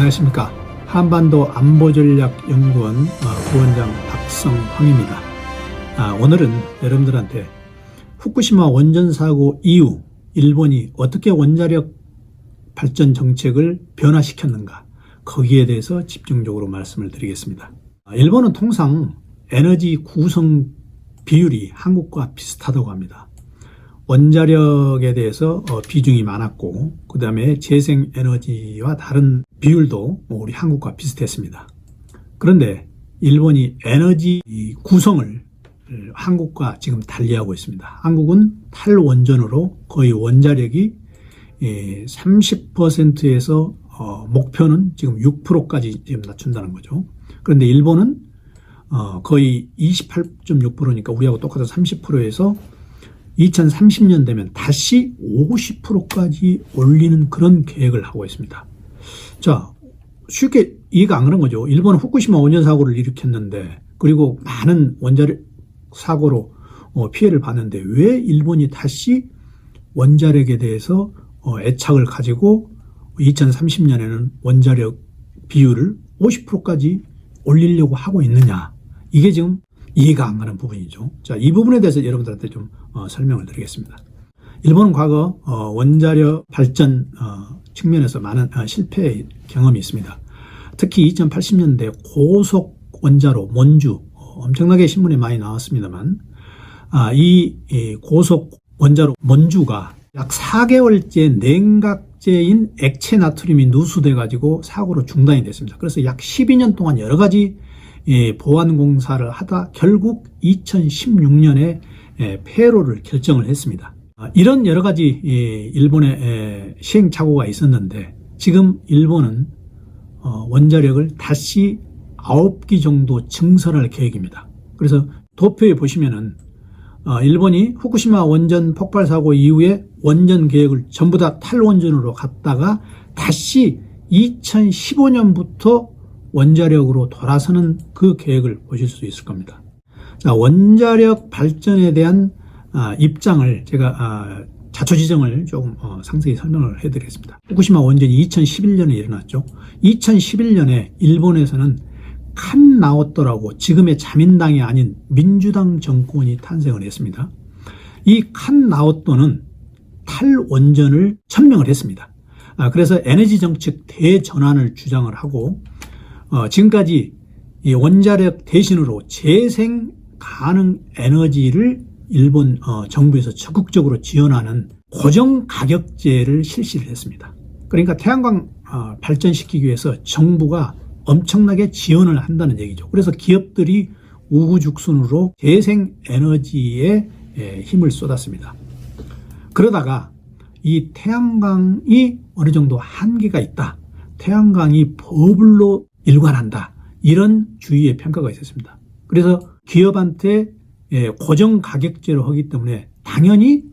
안녕하십니까. 한반도 안보전략연구원 부원장 박성황입니다. 오늘은 여러분들한테 후쿠시마 원전사고 이후 일본이 어떻게 원자력 발전 정책을 변화시켰는가, 거기에 대해서 집중적으로 말씀을 드리겠습니다. 일본은 통상 에너지 구성 비율이 한국과 비슷하다고 합니다. 원자력에 대해서 비중이 많았고, 그 다음에 재생에너지와 다른 비율도 우리 한국과 비슷했습니다. 그런데 일본이 에너지 구성을 한국과 지금 달리하고 있습니다. 한국은 탈원전으로 거의 원자력이 30%에서 목표는 지금 6%까지 지금 낮춘다는 거죠. 그런데 일본은 거의 28.6%니까 우리하고 똑같은 30%에서 2030년 되면 다시 50%까지 올리는 그런 계획을 하고 있습니다. 자, 쉽게 이해가 안 가는 거죠. 일본은 후쿠시마 원전 사고를 일으켰는데, 그리고 많은 원자력 사고로 피해를 봤는데, 왜 일본이 다시 원자력에 대해서 애착을 가지고 2030년에는 원자력 비율을 50%까지 올리려고 하고 있느냐. 이게 지금 이해가 안 가는 부분이죠. 자, 이 부분에 대해서 여러분들한테 좀 설명을 드리겠습니다. 일본은 과거 원자력 발전 측면에서 많은 실패의 경험이 있습니다. 특히 2080년대 고속 원자로 몬주, 엄청나게 신문에 많이 나왔습니다만, 이 고속 원자로 몬주가 약 4개월째 냉각제인 액체 나트륨이 누수돼 가지고 사고로 중단이 됐습니다. 그래서 약 12년 동안 여러 가지 보완 공사를 하다 결국 2016년에 폐로를 결정을 했습니다. 이런 여러 가지 일본의 시행착오가 있었는데, 지금 일본은 원자력을 다시 9기 정도 증설할 계획입니다. 그래서 도표에 보시면은 일본이 후쿠시마 원전 폭발 사고 이후에 원전 계획을 전부 다 탈원전으로 갔다가 다시 2015년부터 원자력으로 돌아서는 그 계획을 보실 수 있을 겁니다. 자, 원자력 발전에 대한 입장을 제가 자초지정을 조금 상세히 설명을 해드리겠습니다. 후쿠시마 원전이 2011년에 일어났죠. 2011년에 일본에서는 칸나오토라고 지금의 자민당이 아닌 민주당 정권이 탄생을 했습니다. 이 칸나오토는 탈원전을 천명을 했습니다. 그래서 에너지 정책 대전환을 주장을 하고, 지금까지 이 원자력 대신으로 재생 가능 에너지를 일본 정부에서 적극적으로 지원하는 고정 가격제를 실시를 했습니다. 그러니까 태양광 발전시키기 위해서 정부가 엄청나게 지원을 한다는 얘기죠. 그래서 기업들이 우후죽순으로 재생에너지에 힘을 쏟았습니다. 그러다가 이 태양광이 어느 정도 한계가 있다, 태양광이 버블로 일관한다, 이런 주위의 평가가 있었습니다. 그래서 기업한테 고정 가격제로 하기 때문에 당연히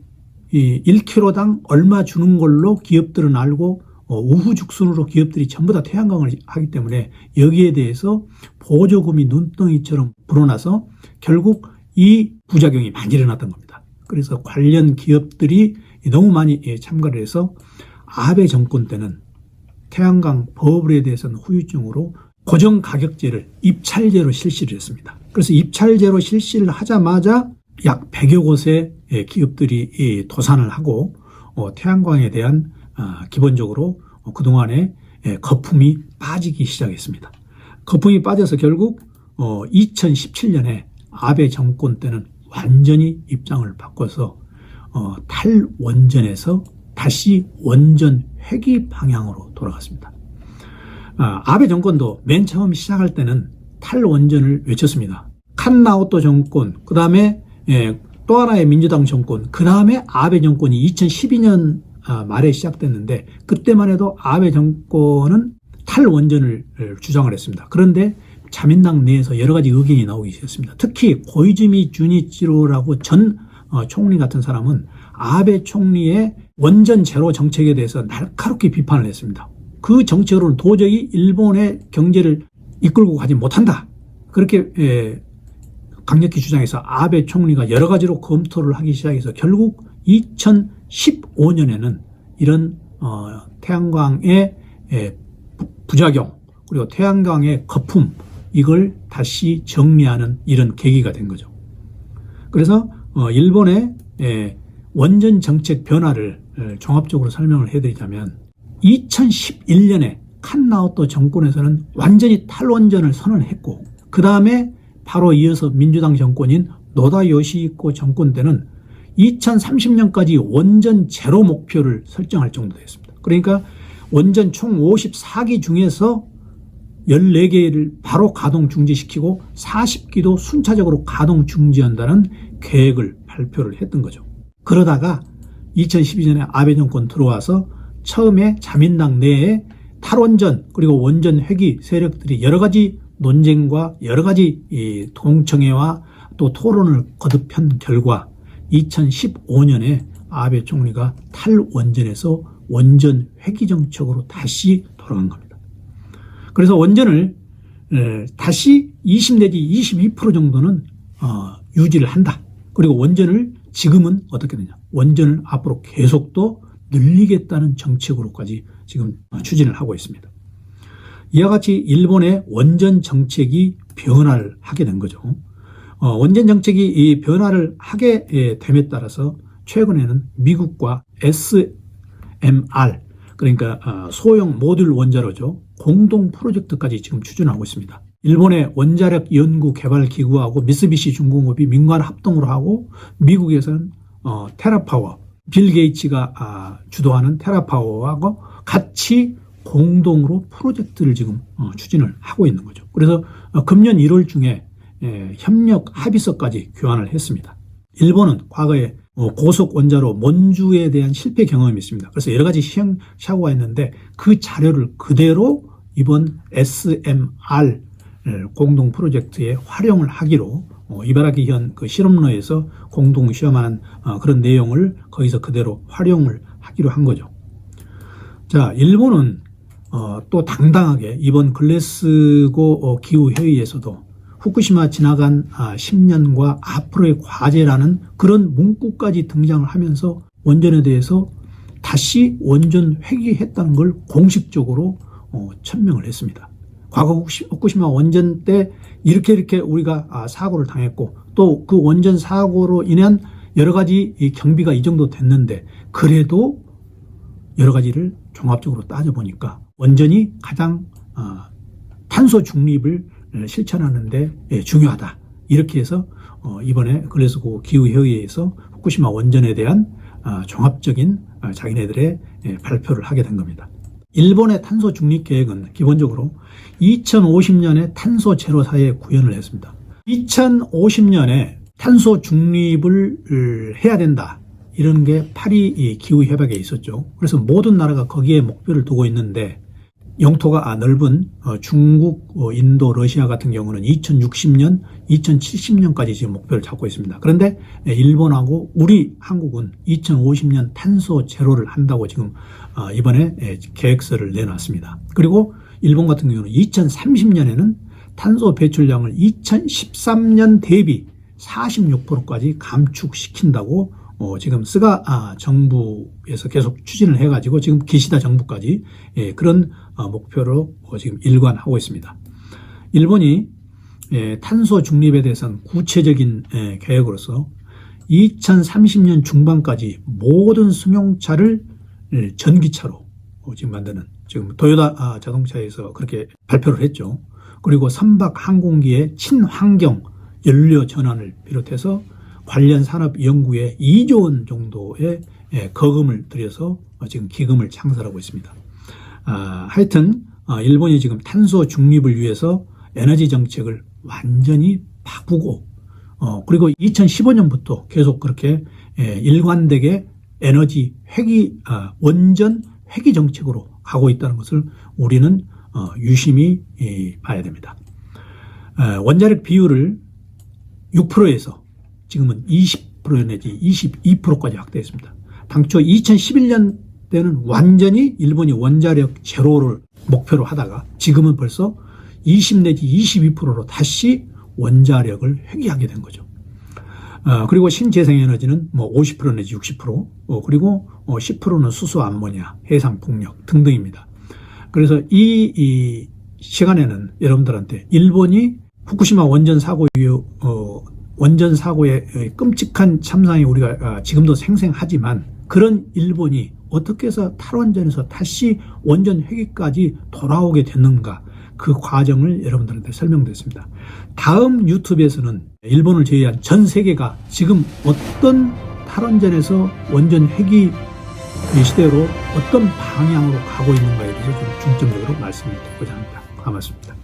1kg당 얼마 주는 걸로 기업들은 알고, 우후죽순으로 기업들이 전부 다 태양광을 하기 때문에 여기에 대해서 보조금이 눈덩이처럼 불어나서 결국 이 부작용이 많이 일어났던 겁니다. 그래서 관련 기업들이 너무 많이 참가를 해서 아베 정권 때는 태양광 버블에 대해서는 후유증으로 고정 가격제를 입찰제로 실시를 했습니다. 그래서 입찰제로 실시를 하자마자 약 100여 곳의 기업들이 도산을 하고, 태양광에 대한 기본적으로 그동안에 거품이 빠지기 시작했습니다. 거품이 빠져서 결국 2017년에 아베 정권 때는 완전히 입장을 바꿔서 탈원전에서 다시 원전 회귀 방향으로 돌아갔습니다. 아베 정권도 맨 처음 시작할 때는 탈원전을 외쳤습니다. 칸나오토 정권, 그 다음에 또 하나의 민주당 정권, 그 다음에 아베 정권이 2012년 말에 시작됐는데, 그때만 해도 아베 정권은 탈원전을 주장을 했습니다. 그런데 자민당 내에서 여러 가지 의견이 나오기 시작했습니다. 특히 고이즈미 주니치로라고 전 총리 같은 사람은 아베 총리의 원전 제로 정책에 대해서 날카롭게 비판을 했습니다. 그 정책으로는 도저히 일본의 경제를 이끌고 가지 못한다, 그렇게 강력히 주장해서 아베 총리가 여러 가지로 검토를 하기 시작해서 결국 2015년에는 이런 태양광의 부작용, 그리고 태양광의 거품, 이걸 다시 정리하는 이런 계기가 된 거죠. 그래서 일본의 원전 정책 변화를 종합적으로 설명을 해드리자면 2011년에 칸나오토 정권에서는 완전히 탈원전을 선언을 했고, 그 다음에 바로 이어서 민주당 정권인 노다 요시히코 정권 때는 2030년까지 원전 제로 목표를 설정할 정도 됐습니다. 그러니까 원전 총 54기 중에서 14개를 바로 가동 중지시키고 40기도 순차적으로 가동 중지한다는 계획을 발표를 했던 거죠. 그러다가 2012년에 아베 정권 들어와서 처음에 자민당 내에 탈원전 그리고 원전 회기 세력들이 여러 가지 논쟁과 여러 가지 동청회와 또 토론을 거듭한 결과 2015년에 아베 총리가 탈원전에서 원전 회기 정책으로 다시 돌아간 겁니다. 그래서 원전을 다시 20 내지 22% 정도는 유지를 한다. 그리고 원전을 지금은 어떻게 되냐. 원전을 앞으로 계속 더 늘리겠다는 정책으로까지 지금 추진을 하고 있습니다. 이와 같이 일본의 원전 정책이 변화를 하게 된 거죠. 원전 정책이 이 변화를 하게 됨에 따라서 최근에는 미국과 SMR, 그러니까 소형 모듈 원자로죠. 공동 프로젝트까지 지금 추진하고 있습니다. 일본의 원자력 연구 개발 기구하고 미쓰비시 중공업이 민관 합동으로 하고, 미국에서는 테라파워, 빌 게이츠가 주도하는 테라파워하고 같이 공동으로 프로젝트를 지금 추진을 하고 있는 거죠. 그래서 금년 1월 중에 협력 합의서까지 교환을 했습니다. 일본은 과거에 고속 원자로 몬주에 대한 실패 경험이 있습니다. 그래서 여러 가지 시행착오가 있는데 그 자료를 그대로 이번 SMR 공동 프로젝트에 활용을 하기로 이바라기현 그 실험로에서 공동 시험하는 그런 내용을 거기서 그대로 활용을 하기로 한 거죠. 자, 일본은 또 당당하게 이번 글래스고 기후회의에서도 후쿠시마 지나간 10년과 앞으로의 과제라는 그런 문구까지 등장을 하면서 원전에 대해서 다시 원전 회귀했다는 걸 공식적으로 천명을 했습니다. 과거 후쿠시마 원전 때 이렇게 우리가 사고를 당했고, 또 그 원전 사고로 인한 여러 가지 경비가 이 정도 됐는데, 그래도 여러 가지를 종합적으로 따져보니까 원전이 가장 탄소 중립을 실천하는 데 중요하다. 이렇게 해서 이번에 글래스고 기후회의에서 후쿠시마 원전에 대한 종합적인 자기네들의 발표를 하게 된 겁니다. 일본의 탄소 중립 계획은 기본적으로 2050년에 탄소 제로 사회에 구현을 했습니다. 2050년에 탄소 중립을 해야 된다. 이런 게 파리 기후협약에 있었죠. 그래서 모든 나라가 거기에 목표를 두고 있는데, 영토가 넓은 중국, 인도, 러시아 같은 경우는 2060년, 2070년까지 지금 목표를 잡고 있습니다. 그런데 일본하고 우리 한국은 2050년 탄소 제로를 한다고 지금 이번에 계획서를 내놨습니다. 그리고 일본 같은 경우는 2030년에는 탄소 배출량을 2013년 대비 46%까지 감축시킨다고 지금 스가 정부에서 계속 추진을 해가지고 지금 기시다 정부까지 그런 목표로 지금 일관하고 있습니다. 일본이 탄소 중립에 대해서는 구체적인 계획으로서 2030년 중반까지 모든 승용차를 전기차로 지금 만드는, 지금 도요타 자동차에서 그렇게 발표를 했죠. 그리고 선박 항공기의 친환경 연료 전환을 비롯해서 관련 산업 연구에 2조 원 정도의 거금을 들여서 지금 기금을 창설하고 있습니다. 하여튼 일본이 지금 탄소 중립을 위해서 에너지 정책을 완전히 바꾸고, 그리고 2015년부터 계속 그렇게 일관되게 에너지 회기, 원전 회기 정책으로 가고 있다는 것을 우리는 유심히 봐야 됩니다. 원자력 비율을 6%에서 지금은 20% 내지 22%까지 확대했습니다. 당초 2011년 때는 완전히 일본이 원자력 제로를 목표로 하다가 지금은 벌써 20 내지 22%로 다시 원자력을 회귀하게 된 거죠. 그리고 신재생에너지는 뭐 50% 내지 60%, 그리고 10%는 수소 암모니아, 해상 풍력 등등입니다. 그래서 이 시간에는 여러분들한테 일본이 후쿠시마 원전 사고의 끔찍한 참상이 우리가 지금도 생생하지만 그런 일본이 어떻게 해서 탈원전에서 다시 원전 회귀까지 돌아오게 됐는가, 그 과정을 여러분들한테 설명드렸습니다. 다음 유튜브에서는 일본을 제외한 전 세계가 지금 어떤 탈원전에서 원전 회귀 시대로 어떤 방향으로 가고 있는가에 대해서 좀 중점적으로 말씀을 드리고자 합니다. 고맙습니다.